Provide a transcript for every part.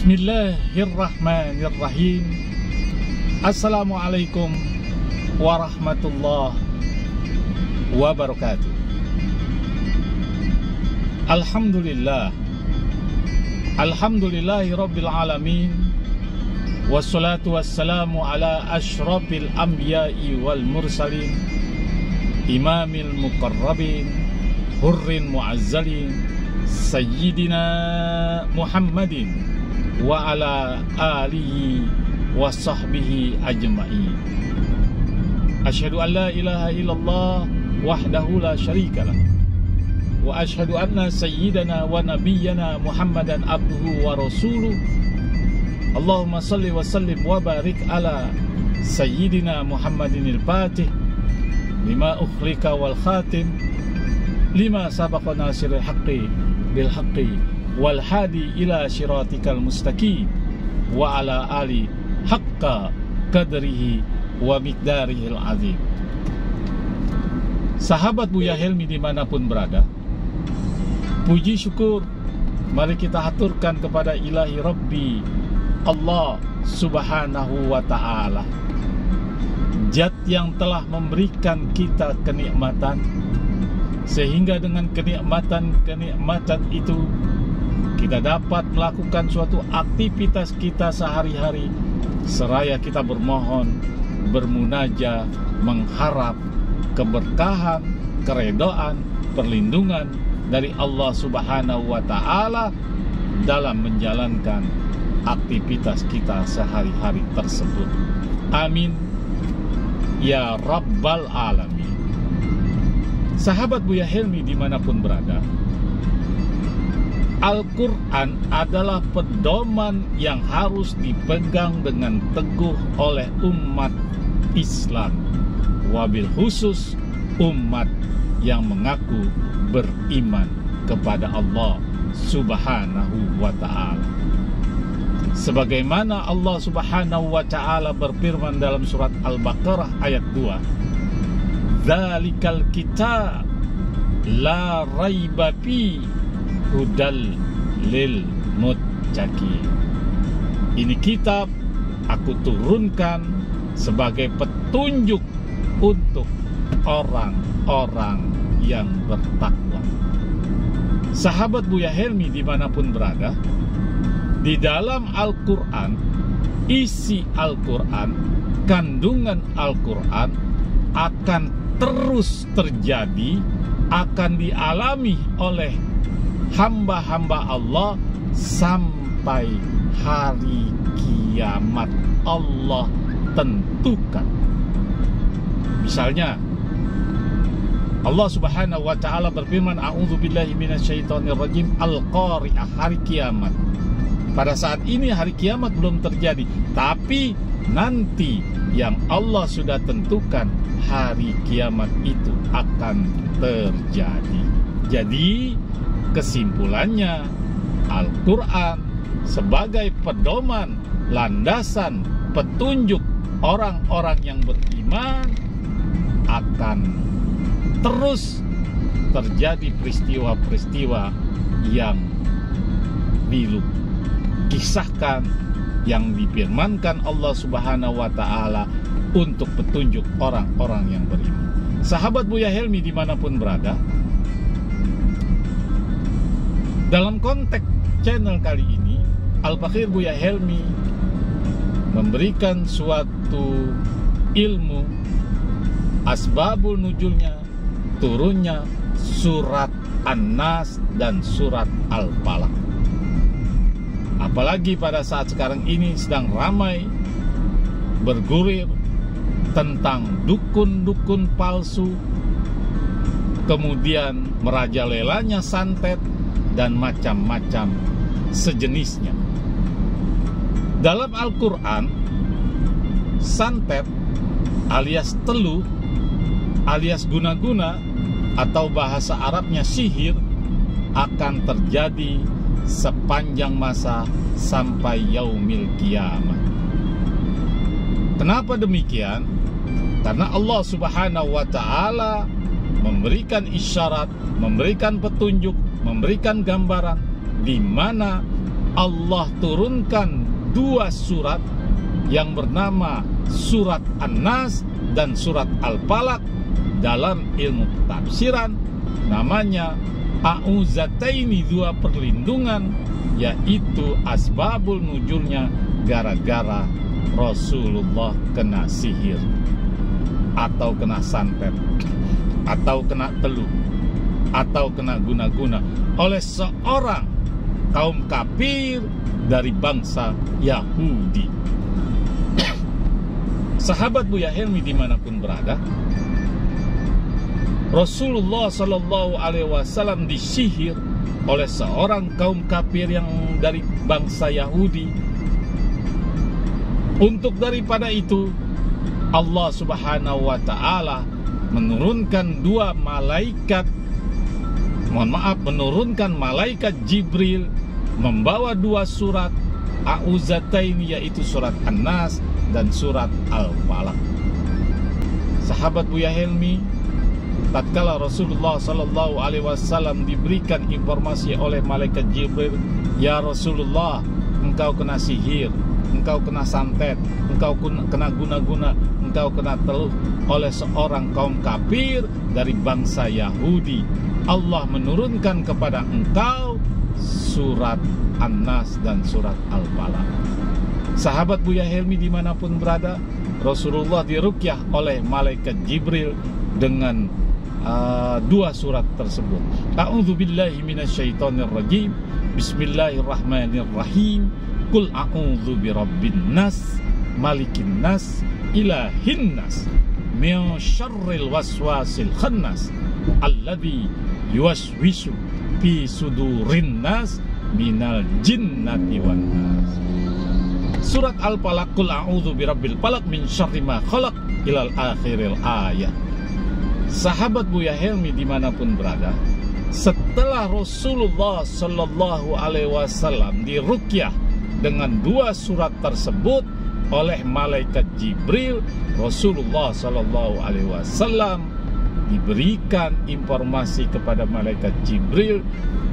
Bismillahirrahmanirrahim. Assalamualaikum warahmatullahi wabarakatuh. Alhamdulillah, alhamdulillahi rabbil alamin. Wassalatu wassalamu ala ashrafil anbiya'i wal mursalin, imamil muqarrabin, hurrin muazzalin, sayyidina Muhammadin wa ala alihi wa sahbihi ajma'in. Asyhadu an la ilaha illallah wahdahu la syarikalah, wa asyhadu anna sayyidana wa nabiyyana Muhammadan abduhu wa rasuluh. Allahumma salli wa sallim wa barik ala sayyidina Muhammadin al-Fatih lima ukhlika wal khatim lima sabaqa nasiril haqqi bil haqqi wal hadi ila syiratikal mustaqim wa ala ali haqqa qadrihi wa miqdarihil azim. Sahabat Buya Helmi dimanapun berada, puji syukur mari kita haturkan kepada ilahi Rabbi Allah subhanahu wa ta'ala, Zat yang telah memberikan kita kenikmatan, sehingga dengan kenikmatan itu kita dapat melakukan suatu aktivitas kita sehari-hari, seraya kita bermohon, bermunajat, mengharap keberkahan, keredaan, perlindungan dari Allah subhanahu wa ta'ala dalam menjalankan aktivitas kita sehari-hari tersebut. Amin ya rabbal alamin. Sahabat Buya Helmi dimanapun berada, Al-Quran adalah pedoman yang harus dipegang dengan teguh oleh umat Islam, wabil khusus umat yang mengaku beriman kepada Allah subhanahu wa ta'ala. Sebagaimana Allah subhanahu wa ta'ala berfirman dalam surat Al-Baqarah ayat 2, Dzalikal kitab la raiba fi hudal lil muttaqin. Ini kitab aku turunkan sebagai petunjuk untuk orang-orang yang bertakwa. Sahabat Buya Helmi dimanapun berada, di dalam Al-Quran, isi Al-Quran, kandungan Al-Quran akan terus terjadi, akan dialami oleh hamba-hamba Allah sampai hari kiamat Allah tentukan. Misalnya Allah subhanahu wa ta'ala berfirman, A'udzubillahi minasyaitonirrajim, Al-Qari'ah, hari kiamat. Pada saat ini hari kiamat belum terjadi, tapi nanti yang Allah sudah tentukan hari kiamat itu akan terjadi. Jadi kesimpulannya, Al-Quran sebagai pedoman, landasan, petunjuk orang-orang yang beriman, akan terus terjadi peristiwa-peristiwa yang kisahkan, yang difirmankan Allah subhanahu wa ta'ala untuk petunjuk orang-orang yang beriman. Sahabat Buya Helmi dimanapun berada, dalam konteks channel kali ini, Al-Fakir Buya Helmi memberikan suatu ilmu asbabul nuzulnya, turunnya surat An-Nas dan surat Al-Falaq. Apalagi pada saat sekarang ini sedang ramai bergulir tentang dukun-dukun palsu, kemudian merajalelanya santet dan macam-macam sejenisnya. Dalam Al-Quran, santet alias telu alias guna-guna atau bahasa Arabnya sihir akan terjadi sepanjang masa sampai yaumil kiamat. Kenapa demikian? Karena Allah subhanahu wa ta'ala memberikan isyarat, memberikan petunjuk, memberikan gambaran di mana Allah turunkan dua surat yang bernama surat An-Nas dan surat Al-Falaq. Dalam ilmu tafsiran namanya a'uzataini, dua perlindungan, yaitu asbabul nuzulnya gara-gara Rasulullah kena sihir atau kena santet atau kena teluh atau kena guna-guna oleh seorang kaum kafir dari bangsa Yahudi. Sahabat Buya Helmi dimanapun berada, Rasulullah Shallallahu Alaihi Wasallam disihir oleh seorang kaum kafir yang dari bangsa Yahudi. Untuk daripada itu, Allah Subhanahu Wa Taala menurunkan dua malaikat, menurunkan malaikat Jibril membawa dua surat a'uzataini, yaitu surat An-Nas dan surat Al-Falaq. Sahabat Buya Helmi, tatkala Rasulullah Sallallahu Alaihi Wasallam diberikan informasi oleh malaikat Jibril, ya Rasulullah, engkau kena sihir, engkau kena santet, engkau kena guna-guna, engkau kena teluh oleh seorang kaum kafir dari bangsa Yahudi. Allah menurunkan kepada engkau surat An-Nas dan surat Al-Falaq. Sahabat Buya Helmi dimanapun berada, Rasulullah diruqyah oleh malaikat Jibril dengan dua surat tersebut. A'udzu billahi minasyaitonir rajim. Bismillahirrahmanirrahim. Qul a'udzu birabbin nas, malikin nas, ilahin nas, min syarril waswasil khannas, alladzi yuwaswisu fi sudurin nas minal jinnati wan nas. Surat Al-Falaq, Qul a'udzu birabbil falaq min syarri ma khalaq, ilal akhiril ayat. Sahabat Buya Helmi dimanapun berada, setelah Rasulullah Sallallahu Alaihi Wasallam diruqyah dengan dua surat tersebut oleh malaikat Jibril, Rasulullah Sallallahu Alaihi Wasallam diberikan informasi kepada malaikat Jibril,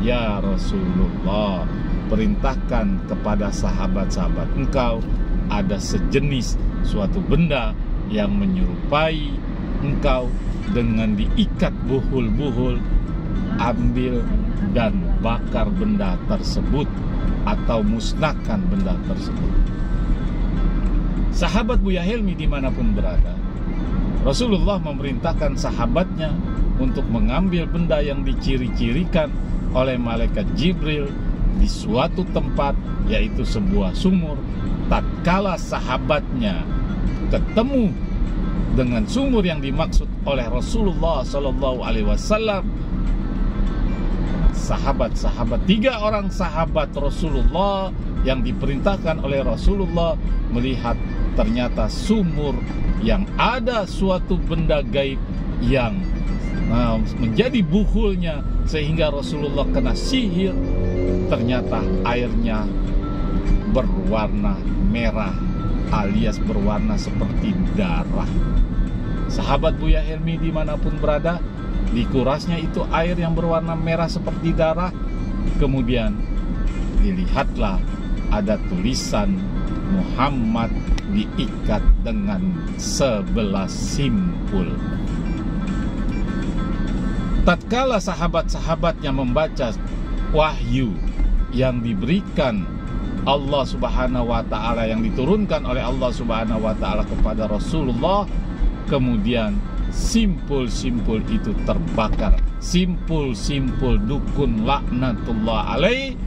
ya Rasulullah, perintahkan kepada sahabat-sahabat engkau, ada sejenis suatu benda yang menyerupai engkau, dengan diikat buhul-buhul, ambil dan bakar benda tersebut atau musnahkan benda tersebut. Sahabat Buya Helmi dimanapun berada, Rasulullah memerintahkan sahabatnya untuk mengambil benda yang diciri-cirikan oleh malaikat Jibril di suatu tempat, yaitu sebuah sumur. Tatkala sahabatnya ketemu dengan sumur yang dimaksud oleh Rasulullah Sallallahu Alaihi Wasallam, sahabat-sahabat, 3 orang sahabat Rasulullah yang diperintahkan oleh Rasulullah melihat ternyata sumur yang ada suatu benda gaib yang menjadi buhulnya sehingga Rasulullah kena sihir. Ternyata airnya berwarna merah alias berwarna seperti darah. Sahabat Buya Helmi dimanapun berada, dikurasnya itu air yang berwarna merah seperti darah. Kemudian dilihatlah ada tulisan Muhammad diikat dengan 11 simpul. Tatkala sahabat-sahabatnya membaca wahyu yang diberikan Allah Subhanahu wa Ta'ala, yang diturunkan oleh Allah Subhanahu wa Ta'ala kepada Rasulullah, kemudian simpul-simpul itu terbakar. Simpul-simpul dukun laknatullah alaih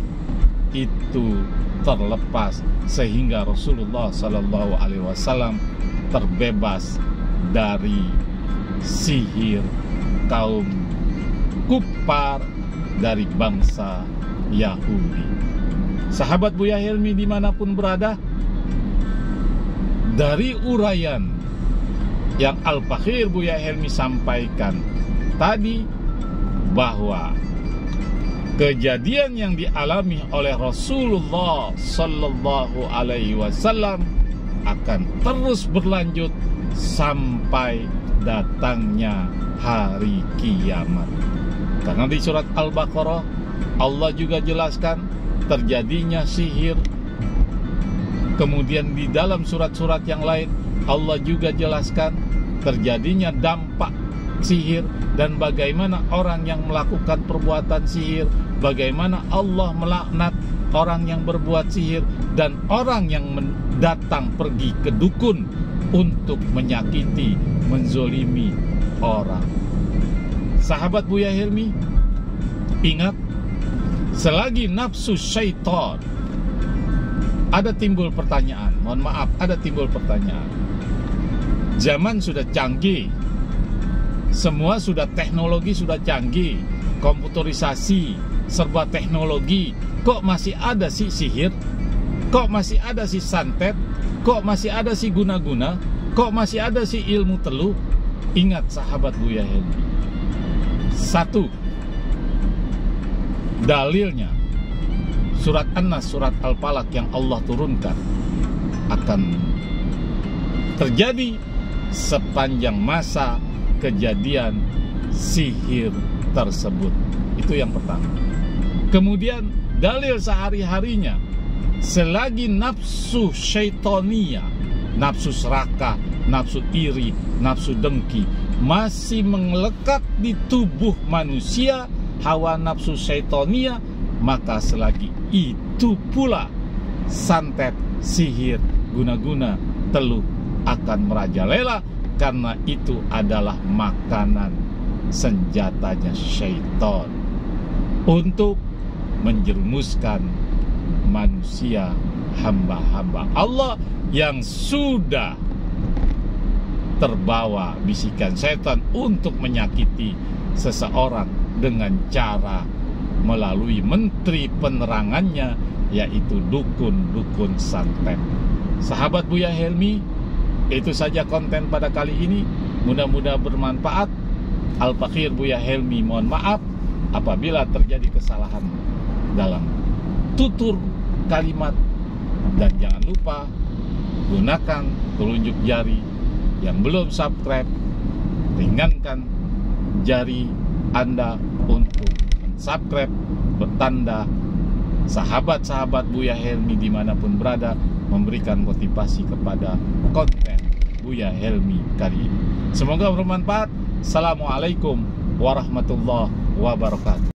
itu terlepas sehingga Rasulullah Sallallahu Alaihi Wasallam terbebas dari sihir kaum kufar dari bangsa Yahudi. Sahabat Buya Helmi dimanapun berada, dari uraian yang Al-Fakhir Buya Helmi sampaikan tadi, bahwa kejadian yang dialami oleh Rasulullah Sallallahu Alaihi Wasallam akan terus berlanjut sampai datangnya hari kiamat. Karena di surat Al-Baqarah Allah juga jelaskan, terjadinya sihir. Kemudian di dalam surat-surat yang lain Allah juga jelaskan terjadinya dampak sihir dan bagaimana orang yang melakukan perbuatan sihir, bagaimana Allah melaknat orang yang berbuat sihir dan orang yang datang pergi ke dukun untuk menyakiti, menzolimi orang. Sahabat Buya Helmi, ingat, selagi nafsu syaitan ada timbul pertanyaan, ada timbul pertanyaan. Zaman sudah canggih, semua sudah teknologi sudah canggih, komputerisasi, serba teknologi. Kok masih ada sih sihir? Kok masih ada sih santet? Kok masih ada sih guna-guna? Kok masih ada sih ilmu teluh? Ingat sahabat Buya Helmi, satu, dalilnya surat An-Nas, surat Al-Falaq yang Allah turunkan akan terjadi sepanjang masa kejadian sihir tersebut. Itu yang pertama. Kemudian dalil sehari-harinya, selagi nafsu syaitonia, nafsu serakah, nafsu iri, nafsu dengki masih melekat di tubuh manusia, hawa nafsu syaitonia, maka selagi itu pula santet, sihir, guna-guna, teluh akan merajalela, karena itu adalah makanan senjatanya syaitan untuk menjerumuskan manusia, hamba-hamba Allah yang sudah terbawa bisikan setan untuk menyakiti seseorang dengan cara melalui menteri penerangannya, yaitu dukun-dukun santet. Sahabat Buya Helmi, itu saja konten pada kali ini. Mudah-mudahan bermanfaat. Al-Fakir Buya Helmi mohon maaf apabila terjadi kesalahan dalam tutur kalimat, dan jangan lupa gunakan telunjuk jari. Yang belum subscribe, ringankan jari Anda untuk subscribe, bertanda sahabat-sahabat Buya Helmi dimanapun berada, memberikan motivasi kepada konten Buya Helmi kali ini. Semoga bermanfaat. Assalamualaikum warahmatullahi wabarakatuh.